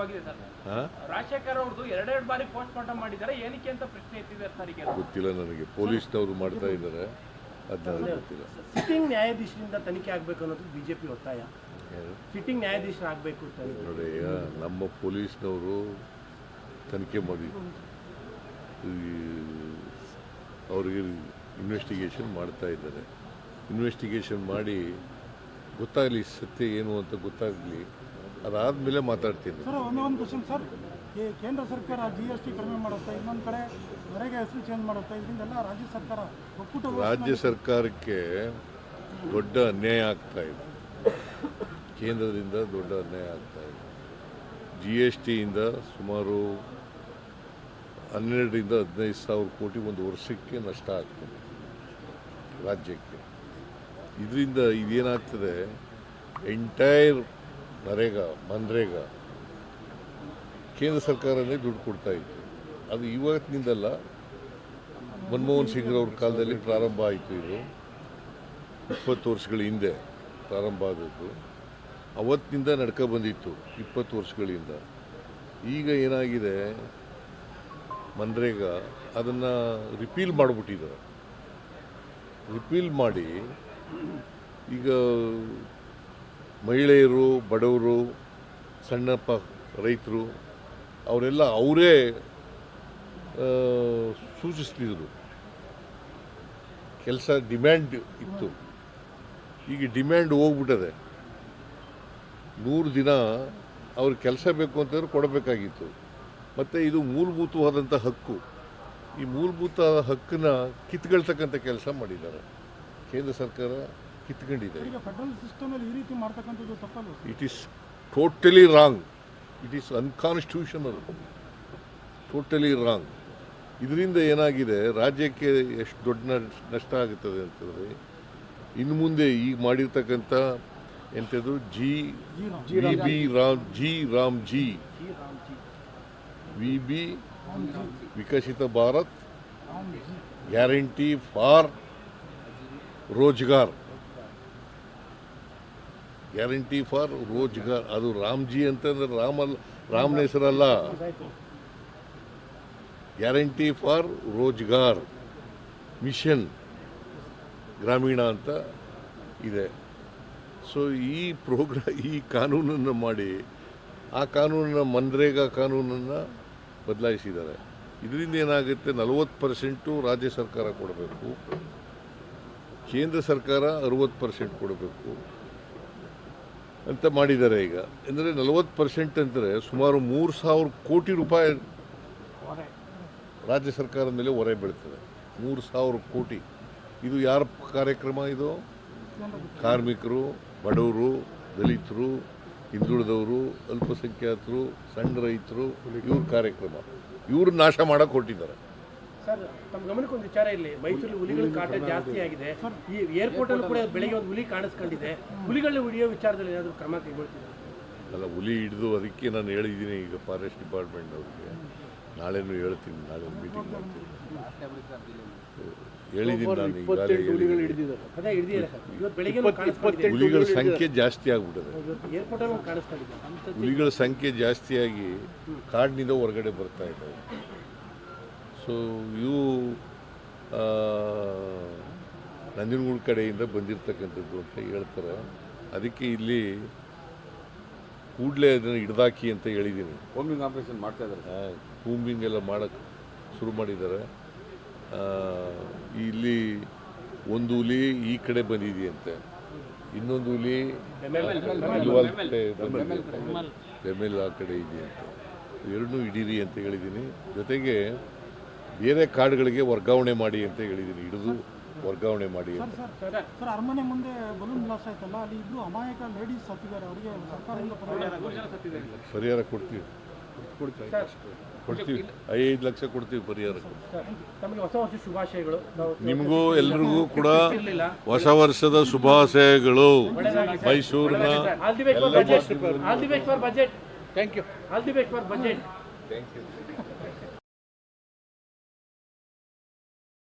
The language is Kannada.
ವ್ಯಕ್ತವಾಗಿದೆ ಸರ್. ರಾಜಶೇಖರ್ ಅವ್ರದ್ದು ಎರಡೆರಡು ಬಾರಿ ಪೋಸ್ಟ್ ಮಾರ್ಟಮ್ ಮಾಡಿದ್ದಾರೆ, ಏನಕ್ಕೆ ಅಂತ ಪ್ರಶ್ನೆ ಎತ್ತಿದ್ದಾರೆ ಸರ್. ಈಗ ಗೊತ್ತಿಲ್ಲ ನನಗೆ, ಪೊಲೀಸ್ನವರು ಮಾಡ್ತಾ ಇದ್ದಾರೆ, ಅದನ್ನ ಗೊತ್ತಿಲ್ಲ. ಸಿಟ್ಟಿಂಗ್ ನ್ಯಾಯಾಧೀಶರಿಂದ ತನಿಖೆ ಆಗಬೇಕು ಅನ್ನೋದು ಬಿಜೆಪಿ ಒತ್ತಾಯ. ಸಿಟ್ಟಿಂಗ್ ನ್ಯಾಯಾಧೀಶರಾಗಬೇಕು ನೋಡಿ, ನಮ್ಮ ಪೊಲೀಸ್ನವರು ತನಿಖೆ ಮಾಡಿ ಅವರಿಗೆ ಇನ್ವೆಸ್ಟಿಗೇಷನ್ ಮಾಡ್ತಾ ಇದ್ದಾರೆ. ಇನ್ವೆಸ್ಟಿಗೇಷನ್ ಮಾಡಿ ಗೊತ್ತಾಗಲಿ ಸತ್ಯ ಏನು ಅಂತ ಗೊತ್ತಾಗಲಿ, ಅದಾದಮೇಲೆ ಮಾತಾಡ್ತೀನಿ. ಸರ್, ಒಂದು ಕ್ವಶನ್ ಸರ್. ಈ ಕೇಂದ್ರ ಸರ್ಕಾರ GST ಕಡಿಮೆ ಮಾಡುತ್ತೆ, ಇನ್ನೊಂದು ಕಡೆ ಹೊರಗೆ ಹೆಸರು ಚೇಂಜ್ ಮಾಡುತ್ತೆ, ಇದರಿಂದೆಲ್ಲ ರಾಜ್ಯ ಸರ್ಕಾರ ಒಕ್ಕೂಟ ರಾಜ್ಯ ಸರ್ಕಾರಕ್ಕೆ ದೊಡ್ಡ ಅನ್ಯಾಯ ಆಗ್ತಾ ಇದೆ. ಕೇಂದ್ರದಿಂದ ದೊಡ್ಡ ಅನ್ಯಾಯ ಆಗ್ತಾ ಇದೆ. GSTಯಿಂದ ಸುಮಾರು 12ರಿಂದ 15 ಸಾವಿರ ಕೋಟಿ ಒಂದು ವರ್ಷಕ್ಕೆ ನಷ್ಟ ಆಗ್ತದೆ ರಾಜ್ಯಕ್ಕೆ. ಇದರಿಂದ ಇದೇನಾಗ್ತದೆ, ಎಂಟೈರ್ ಮನ್ರೇಗಾ ಕೇಂದ್ರ ಸರ್ಕಾರನೇ ದುಡ್ಡು ಕೊಡ್ತಾ ಇತ್ತು. ಅದು ಇವತ್ತಿನಿಂದಲ್ಲ, ಮನಮೋಹನ್ ಸಿಂಗ್ರವ್ರ ಕಾಲದಲ್ಲಿ ಪ್ರಾರಂಭ ಆಯಿತು. ಇದು 20 ವರ್ಷಗಳ ಹಿಂದೆ ಪ್ರಾರಂಭ ಆದದ್ದು. ಅವತ್ತಿನಿಂದ ನಡ್ಕೊ ಬಂದಿತ್ತು 20 ವರ್ಷಗಳಿಂದ. ಈಗ ಏನಾಗಿದೆ, ಮನ್ರೇಗಾ ಅದನ್ನು ರಿಪೀಲ್ ಮಾಡಿಬಿಟ್ಟಿದ್ದಾರೆ. ರಿಪೀಲ್ ಮಾಡಿ ಈಗ ಮಹಿಳೆಯರು, ಬಡವರು, ಸಣ್ಣಪ್ಪ ರೈತರು ಅವರೆಲ್ಲ ಅವರೇ ಸೂಚಿಸ್ತಿದ್ರು. ಕೆಲಸ ಡಿಮ್ಯಾಂಡ್ ಇತ್ತು, ಈಗ ಡಿಮ್ಯಾಂಡ್ ಹೋಗ್ಬಿಟ್ಟದೆ. 100 ದಿನ ಅವ್ರಿಗೆ ಕೆಲಸ ಬೇಕು ಅಂತಂದ್ರೆ ಕೊಡಬೇಕಾಗಿತ್ತು. ಮತ್ತು ಇದು ಮೂಲಭೂತವಾದಂಥ ಹಕ್ಕು. ಈ ಮೂಲಭೂತ ಹಕ್ಕನ್ನ ಕಿತ್ಕೊಳ್ತಕ್ಕಂಥ ಕೆಲಸ ಮಾಡಿದ್ದಾರೆ ಕೇಂದ್ರ ಸರ್ಕಾರ, ಕಿತ್ಕೊಂಡಿದೆ. ಫೆಡರಲ್ ಸಿಸ್ಟಮಲ್ಲಿ ಈ ರೀತಿ ಮಾಡ್ತಕ್ಕಂಥದ್ದು ತಪ್ಪಲ್ಲ. It is totally wrong. It is unconstitutional, totally wrong. ಇದರಿಂದ ಏನಾಗಿದೆ, ರಾಜ್ಯಕ್ಕೆ ಎಷ್ಟು ದೊಡ್ಡ ನಷ್ಟ ಆಗುತ್ತದೆ ಅಂತಂದರೆ, ಇನ್ನು ಮುಂದೆ ಈಗ ಮಾಡಿರ್ತಕ್ಕಂಥ ಎಂಥದ್ದು VB Viksit Bharat guarantee for Rozgar, guarantee for Rozgar. ಅದು ರಾಮ್ಜಿ ಅಂತಂದ್ರೆ ರಾಮನ ಹೆಸರಲ್ಲ, ಗ್ಯಾರಂಟಿ ಫಾರ್ ರೋಜ್ಗಾರ್ ಮಿಷನ್ ಗ್ರಾಮೀಣ ಅಂತ ಇದೆ. ಸೊ ಈ ಕಾನೂನನ್ನು ಮಾಡಿ, ಆ ಕಾನೂನನ್ನು ಮನ್ರೇಗಾ ಕಾನೂನನ್ನು ಬದಲಾಯಿಸಿದ್ದಾರೆ. ಇದರಿಂದ ಏನಾಗುತ್ತೆ, 40% ರಾಜ್ಯ ಸರ್ಕಾರ ಕೊಡಬೇಕು, ಕೇಂದ್ರ ಸರ್ಕಾರ 60% ಕೊಡಬೇಕು ಅಂತ ಮಾಡಿದ್ದಾರೆ. ಈಗ ಅಂದರೆ 40% ಅಂದರೆ ಸುಮಾರು 3,000 ಕೋಟಿ ರೂಪಾಯಿ ರಾಜ್ಯ ಸರ್ಕಾರದ ಮೇಲೆ ಹೊರೆ ಬೀಳ್ತದೆ. 3,000 ಕೋಟಿ. ಇದು ಯಾರ ಕಾರ್ಯಕ್ರಮ? ಇದು ಕಾರ್ಮಿಕರು, ಬಡವರು, ದಲಿತರು, ಹಿಂದುಳಿದವರು, ಅಲ್ಪಸಂಖ್ಯಾತರು, ಸಣ್ಣ ರೈತರು, ಇವ್ರ ಕಾರ್ಯಕ್ರಮ. ಇವ್ರು ನಾಶ ಮಾಡಕ್ಕೆ ಹೊರಟಿದ್ದಾರೆ. ಸರ್, ತಮ್ಮ ಗಮನಕ್ಕೆ ಒಂದು ವಿಚಾರ ಇಲ್ಲಿ. ಮೈಸೂರಲ್ಲಿ ಹುಲಿಗಳ ಕಾಟ ಜಾಸ್ತಿ ಆಗಿದೆ. ಈ ಏರ್ಪೋರ್ಟ್ ಅಲ್ಲೂ ಕೂಡ ಬೆಳಗ್ಗೆ ಒಂದು ಹುಲಿ ಕಾಣಿಸ್ಕೊಂಡಿದೆ. ಹುಲಿಗಳನ್ನ ಹಿಡಿಯೋ ವಿಚಾರದಲ್ಲಿ ಏನಾದರೂ ಕ್ರಮ ಕೈಗೊಳ್ತಿದೆ? ಅಲ್ಲ, ಹುಲಿ ಹಿಡಿದು ಅದಕ್ಕೆ ನಾನು ಹೇಳಿದ್ದೀನಿ ಈಗ ಫಾರೆಸ್ಟ್ ಡಿಪಾರ್ಟ್ಮೆಂಟ್ ಅವ್ರಿಗೆ. ನಾಳೆನೂ ಹೇಳ್ತೀನಿ, ನಾಳೆ ಮೀಟಿಂಗ್ ಮಾಡ್ತೀನಿ. ಹೇಳಿದ್ದೀನಿ ನಾನು ಈಗಾಗಲೇ. ಹುಲಿಗಳ ಸಂಖ್ಯೆ ಜಾಸ್ತಿ ಆಗ್ಬಿಟ್ಟಿದೆ. ಹುಲಿಗಳ ಸಂಖ್ಯೆ ಜಾಸ್ತಿಯಾಗಿ ಕಾಡಿನಿಂದ ಹೊರಗಡೆ ಬರ್ತಾ ಇದ್ದಾವೆ. ಸೊ ಇವು ನಂಜನಗೂಡು ಕಡೆಯಿಂದ ಬಂದಿರತಕ್ಕಂಥದ್ದು ಅಂತ ಹೇಳ್ತಾರೆ. ಅದಕ್ಕೆ ಇಲ್ಲಿ ಕೂಡಲೇ ಅದನ್ನು ಹಿಡ್ದಾಕಿ ಅಂತ ಹೇಳಿದ್ದೀನಿ. ಕೂಂಬಿಂಗ್ ಆಪರೇಷನ್ ಮಾಡ್ತಾ ಇದ್ದಾರೆ. ಕೂಂಬಿಂಗ್ ಎಲ್ಲ ಮಾಡೋಕ್ಕೆ ಶುರು ಮಾಡಿದ್ದಾರೆ. ಇಲ್ಲಿ ಒಂದು ಹುಲಿ ಈ ಕಡೆ ಬಂದಿದೆಯಂತೆ, ಇನ್ನೊಂದು ಹುಲಿ ಬೆಮೆಲ್ ಆ ಕಡೆ ಇದೆಯಂತೆ. ಎರಡನ್ನೂ ಹಿಡೀರಿ ಅಂತ ಹೇಳಿದ್ದೀನಿ. ಜೊತೆಗೆ ಬೇರೆ ಕಾಡುಗಳಿಗೆ ವರ್ಗಾವಣೆ ಮಾಡಿ ಅಂತ ಹೇಳಿದ್ದೀನಿ. ಹಿಡಿದು ವರ್ಗಾವಣೆ ಮಾಡಿ ಅಂತ. ಸರ್, ಅರಮನೆ ಮುಂದೆ ಬಲೂನ್ ಬ್ಲಾಸ್ಟ್ ಆಯ್ತಲ್ಲ, ಅಲ್ಲಿ ಇಬ್ರು ಅಮಾಯಕ ಲೇಡೀಸ್ ಸತ್ತಿದ್ದಾರೆ. ಅವರಿಗೆ ಸರ್ಕಾರದಿಂದ ಪರಿಹಾರ ಕೊಡ್ತೀವಿ. 5 ಲಕ್ಷ ಕೊಡ್ತೀವಿ ಪರಿಹಾರ. ಹೊಸ ವರ್ಷ ಶುಭಾಶಯಗಳು. ನಿಮಗೂ ಎಲ್ರಿಗೂ ಕೂಡ ಹೊಸ ವರ್ಷದ ಶುಭಾಶಯಗಳು. ಮೈಸೂರಿನ all the best for budget. Thank you. All the best for budget. Thank you.